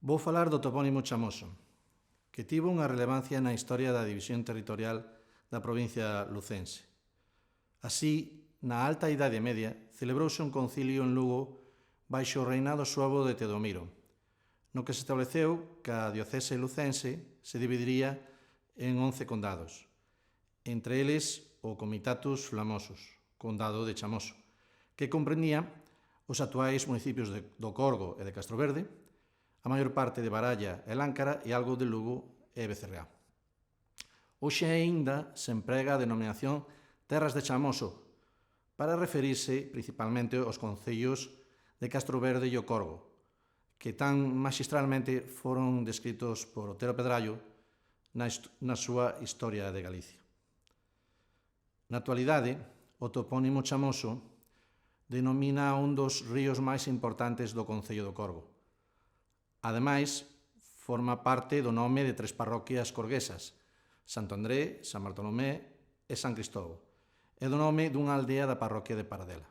Vou falar do topónimo Chamoso, que tivo unha relevancia na historia da división territorial da provincia lucense. Así, na Alta Idade Media, celebrouse un concilio en Lugo baixo o reinado suevo de Teodomiro, no que se estableceu que a diocese lucense se dividiría en 11 condados, entre eles o Comitatus Flamosus, condado de Chamoso, que comprendía os actuais municipios do Corgo e de Castroverde, a maior parte de Baralla e Láncara e algo de Lugo e Becerreá. Hoxe aínda se emprega a denominación Terras de Chamoso para referirse principalmente aos concellos de Castroverde e o Corgo, que tan magistralmente foron descritos por Otero Pedrallo na súa Historia de Galicia. Na actualidade, o topónimo Chamoso denomina un dos ríos máis importantes do concello do Corgo. Ademais, forma parte do nome de 3 parroquias corguesas, Santo André, San Bartolomé e San Cristóbal, e do nome dunha aldea da parroquia de Paradela.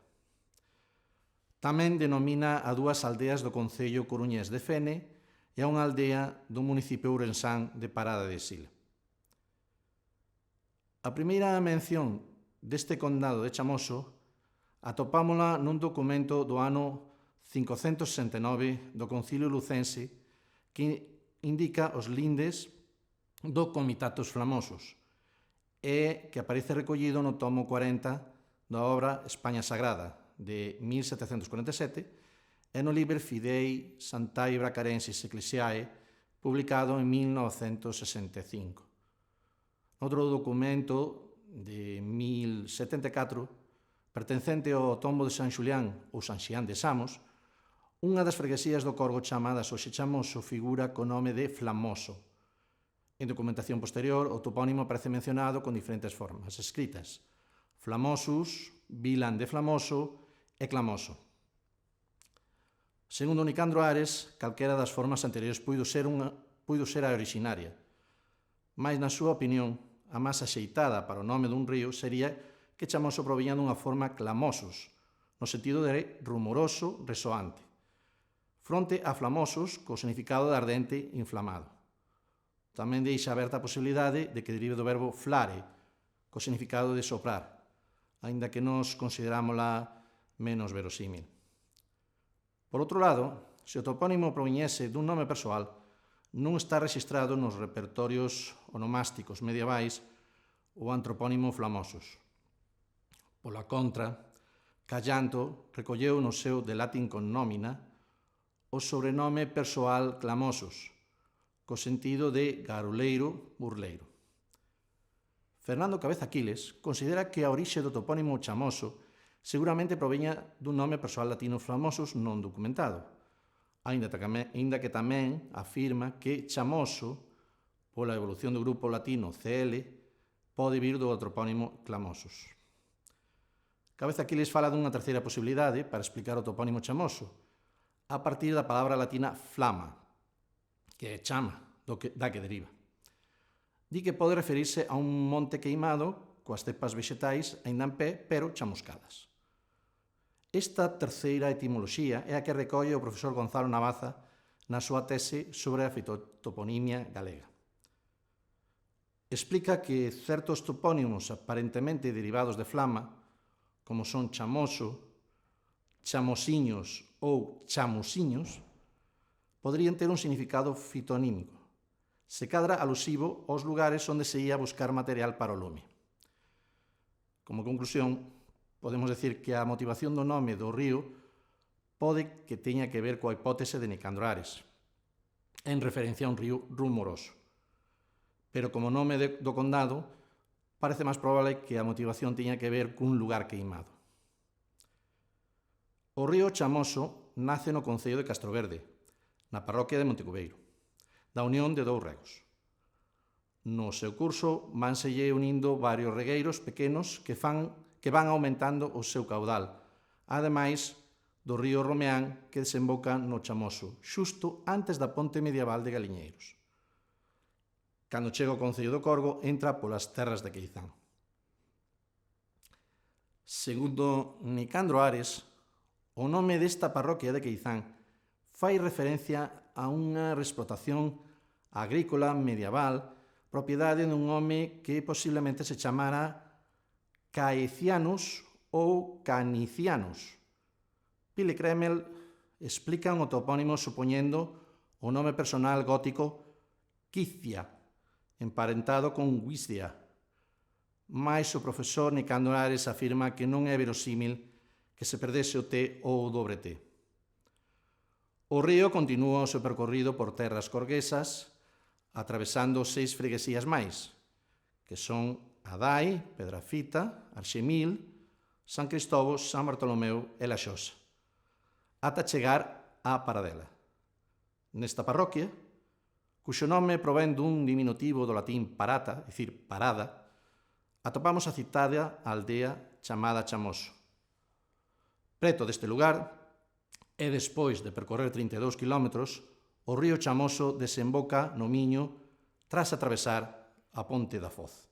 Tamén denomina a 2 aldeas do concello coruñés de Fene e a unha aldea do municipio ourensán de Parada de Sila. A primeira mención deste condado de Chamoso atopámola nun documento do ano 569 do Concilio Lucense que indica os lindes do Comitatus Flamosus e que aparece recollido no tomo 40 da obra España Sagrada de 1747 e no Liber Fidei Sanctae Bracarensis Ecclesiae publicado en 1965. Outro documento de 1074 pertencente ao tombo de San Xulián ou San Xián de Samos, unha das freguesías do Corgo chamadas hoxe Chamoso figura co nome de Flamoso. En documentación posterior, o topónimo aparece mencionado con diferentes formas escritas: Flamosus, Vilan de Flamoso e Clamoso. Segundo Nicandro Ares, calquera das formas anteriores puido ser a orixinaria, mas na súa opinión, a máis axeitada para o nome dun río sería que Chamoso proviña dunha forma clamosus, no sentido de rumoroso, resoante, fronte a flamosus, co significado de ardente, inflamado. Tamén deixa aberta a posibilidade de que derive do verbo flare, co significado de soprar, aínda que nos considerámola menos verosímil. Por outro lado, se o topónimo proviñese dun nome persoal, non está rexistrado nos repertorios onomásticos medievais o antropónimo Flamosus. Pola contra, Callanto recolleu no seu De Latin Connomina o sobrenome persoal Clamosus, co sentido de garuleiro, burleiro. Fernando Cabeza Quiles considera que a orixe do topónimo Chamoso seguramente proveña dun nome persoal latino Flamosus non documentado, aínda que tamén afirma que Chamoso, pola evolución do grupo latino CL, pode vir do topónimo Clamosus. Cabeza Quiles fala dunha terceira posibilidade para explicar o topónimo Chamoso, a partir da palabra latina flama, que é chama, da que deriva. Di que pode referirse a un monte queimado coas cepas vexetais aínda en pé, pero chamuscadas. Esta terceira etimoloxía é a que recolle o profesor Gonzalo Navaza na súa tese sobre a fitotoponimia galega. Explica que certos topónimos aparentemente derivados de flama, como son chamoso, chamosiños ou chamusiños, poderían ter un significado fitonímico, se cadra alusivo aos lugares onde se ia buscar material para o lume. Como conclusión, podemos decir que a motivación do nome do río pode que teña que ver coa hipótese de Nicandro Ares, en referencia a un río rumoroso. Pero como nome do condado, parece máis probable que a motivación teña que ver cun lugar queimado. O río Chamoso nace no concello de Castroverde, na parroquia de Montecubeiro, da unión de 2 regos. No seu curso vanselle unindo varios regueiros pequenos que van aumentando o seu caudal, ademais do río Romeán que desemboca no Chamoso, xusto antes da ponte medieval de Galiñeiros. Cando chega ao concello do Corgo, entra polas terras de Queizán. Segundo Nicandro Ares, o nome desta parroquia de Queizán fai referencia a unha explotación agrícola medieval, propiedade dun home que posiblemente se chamara Caecianus ou Canicianus. Pili Kreml explica o topónimo supoñendo o nome personal gótico Quizia, emparentado con Guistia, mais o profesor Nicandro Ares afirma que non é verosímil que se perdese o T ou o dobre T. O río continúa o seu percorrido por terras corguesas, atravesando 6 freguesías máis, que son Adai, Pedrafita, Arxemil, San Cristóbal, San Bartolomeu e Laxosa, ata chegar á Paradela. Nesta parroquia, cuxo nome provén dun diminutivo do latín parata, é dicir, parada, atopamos a citada aldea chamada Chamoso. Preto deste lugar, e despois de percorrer 32 kilómetros, o río Chamoso desemboca no Miño tras atravesar a Ponte da Foz.